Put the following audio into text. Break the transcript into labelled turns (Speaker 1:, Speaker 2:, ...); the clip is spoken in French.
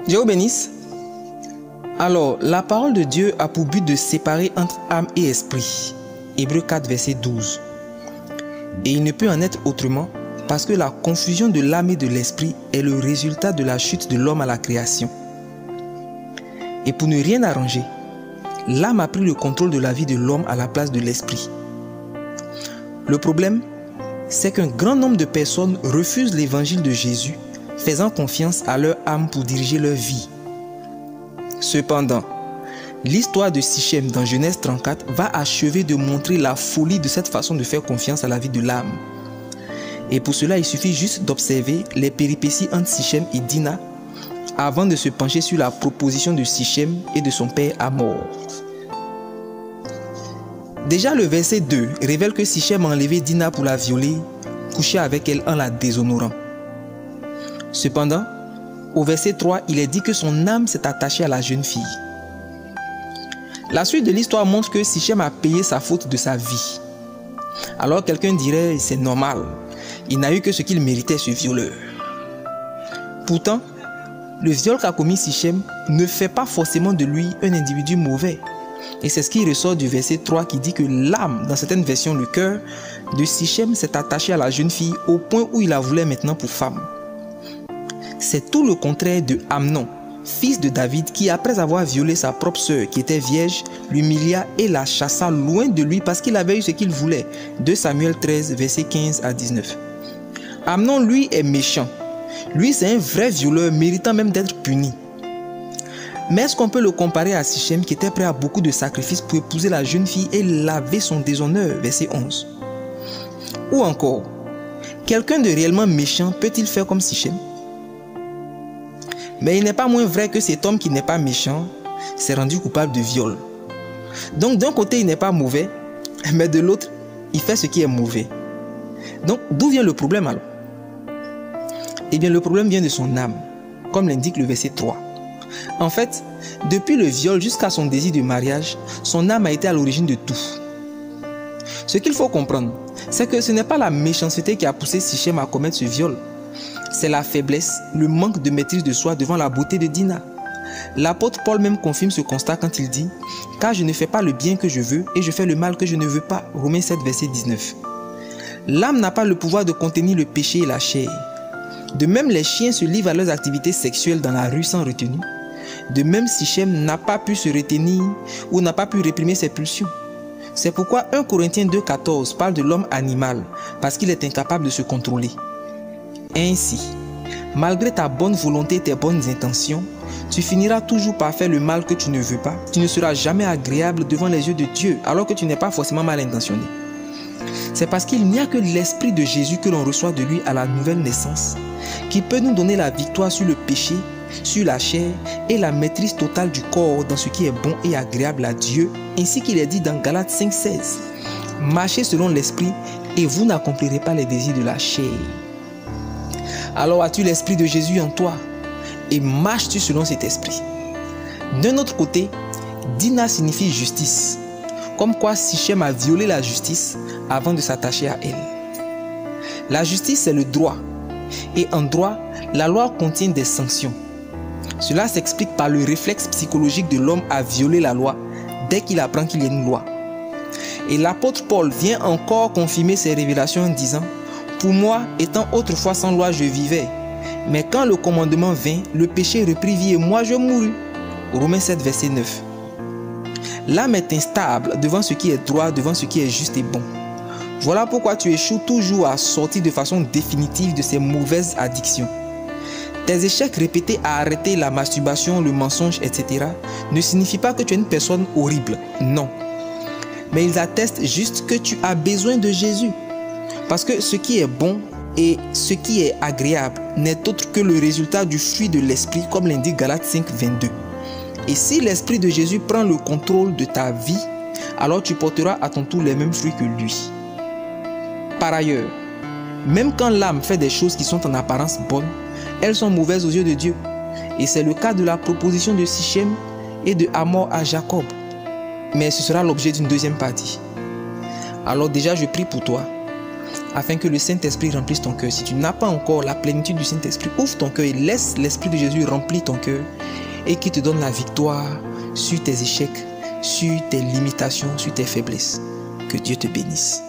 Speaker 1: Dieu vous bénisse. Alors, la parole de Dieu a pour but de séparer entre âme et esprit. Hébreux 4, verset 12. Et il ne peut en être autrement parce que la confusion de l'âme et de l'esprit est le résultat de la chute de l'homme à la création. Et pour ne rien arranger, l'âme a pris le contrôle de la vie de l'homme à la place de l'esprit. Le problème, c'est qu'un grand nombre de personnes refusent l'évangile de Jésus, faisant confiance à leur âme pour diriger leur vie. Cependant, l'histoire de Sichem dans Genèse 34 va achever de montrer la folie de cette façon de faire confiance à la vie de l'âme. Et pour cela, il suffit juste d'observer les péripéties entre Sichem et Dina avant de se pencher sur la proposition de Sichem et de son père Hamor. Déjà, le verset 2 révèle que Sichem a enlevé Dina pour la violer, couché avec elle en la déshonorant. Cependant, au verset 3, il est dit que son âme s'est attachée à la jeune fille. La suite de l'histoire montre que Sichem a payé sa faute de sa vie. Alors quelqu'un dirait, c'est normal, il n'a eu que ce qu'il méritait, ce violeur. Pourtant, le viol qu'a commis Sichem ne fait pas forcément de lui un individu mauvais. Et c'est ce qui ressort du verset 3 qui dit que l'âme, dans certaines versions le cœur, de Sichem s'est attaché à la jeune fille au point où il la voulait maintenant pour femme. C'est tout le contraire de Amnon, fils de David, qui après avoir violé sa propre sœur qui était vierge, l'humilia et la chassa loin de lui parce qu'il avait eu ce qu'il voulait. 2 Samuel 13, versets 15 à 19. Amnon, lui, est méchant. Lui, c'est un vrai violeur méritant même d'être puni. Mais est-ce qu'on peut le comparer à Sichem qui était prêt à beaucoup de sacrifices pour épouser la jeune fille et laver son déshonneur, verset 11. Ou encore, quelqu'un de réellement méchant peut-il faire comme Sichem? Mais il n'est pas moins vrai que cet homme qui n'est pas méchant s'est rendu coupable de viol. Donc d'un côté il n'est pas mauvais, mais de l'autre il fait ce qui est mauvais. Donc d'où vient le problème alors? Eh bien le problème vient de son âme, comme l'indique le verset 3. En fait, depuis le viol jusqu'à son désir de mariage, son âme a été à l'origine de tout. Ce qu'il faut comprendre, c'est que ce n'est pas la méchanceté qui a poussé Sichem à commettre ce viol. C'est la faiblesse, le manque de maîtrise de soi devant la beauté de Dina. L'apôtre Paul même confirme ce constat quand il dit « Car je ne fais pas le bien que je veux et je fais le mal que je ne veux pas » Romains 7, verset 19. L'âme n'a pas le pouvoir de contenir le péché et la chair. De même, les chiens se livrent à leurs activités sexuelles dans la rue sans retenue. De même, Sichem n'a pas pu se retenir ou n'a pas pu réprimer ses pulsions. C'est pourquoi 1 Corinthiens 2,14 parle de l'homme animal parce qu'il est incapable de se contrôler. Ainsi, malgré ta bonne volonté et tes bonnes intentions, tu finiras toujours par faire le mal que tu ne veux pas. Tu ne seras jamais agréable devant les yeux de Dieu alors que tu n'es pas forcément mal intentionné. C'est parce qu'il n'y a que l'Esprit de Jésus que l'on reçoit de lui à la nouvelle naissance qui peut nous donner la victoire sur le péché, sur la chair et la maîtrise totale du corps dans ce qui est bon et agréable à Dieu, ainsi qu'il est dit dans Galates 5,16. Marchez selon l'Esprit et vous n'accomplirez pas les désirs de la chair. Alors as-tu l'Esprit de Jésus en toi et marches-tu selon cet esprit? D'un autre côté, Dina signifie justice, comme quoi Sichem a violé la justice avant de s'attacher à elle. La justice, c'est le droit, et en droit, la loi contient des sanctions. Cela s'explique par le réflexe psychologique de l'homme à violer la loi dès qu'il apprend qu'il y a une loi. Et l'apôtre Paul vient encore confirmer ces révélations en disant « Pour moi, étant autrefois sans loi, je vivais. Mais quand le commandement vint, le péché reprit vie et moi je mourus. » Romains 7, verset 9. L'âme est instable devant ce qui est droit, devant ce qui est juste et bon. Voilà pourquoi tu échoues toujours à sortir de façon définitive de ces mauvaises addictions. Tes échecs répétés à arrêter la masturbation, le mensonge, etc. ne signifient pas que tu es une personne horrible, non. Mais ils attestent juste que tu as besoin de Jésus. Parce que ce qui est bon et ce qui est agréable n'est autre que le résultat du fruit de l'esprit, comme l'indique Galates 5, 22. Et si l'esprit de Jésus prend le contrôle de ta vie, alors tu porteras à ton tour les mêmes fruits que lui. Par ailleurs, même quand l'âme fait des choses qui sont en apparence bonnes, elles sont mauvaises aux yeux de Dieu. Et c'est le cas de la proposition de Sichem et de Hamor à Jacob. Mais ce sera l'objet d'une deuxième partie. Alors déjà, je prie pour toi. afin que le Saint-Esprit remplisse ton cœur. Si tu n'as pas encore la plénitude du Saint-Esprit, ouvre ton cœur et laisse l'Esprit de Jésus remplir ton cœur et qui te donne la victoire sur tes échecs, sur tes limitations, sur tes faiblesses. Que Dieu te bénisse.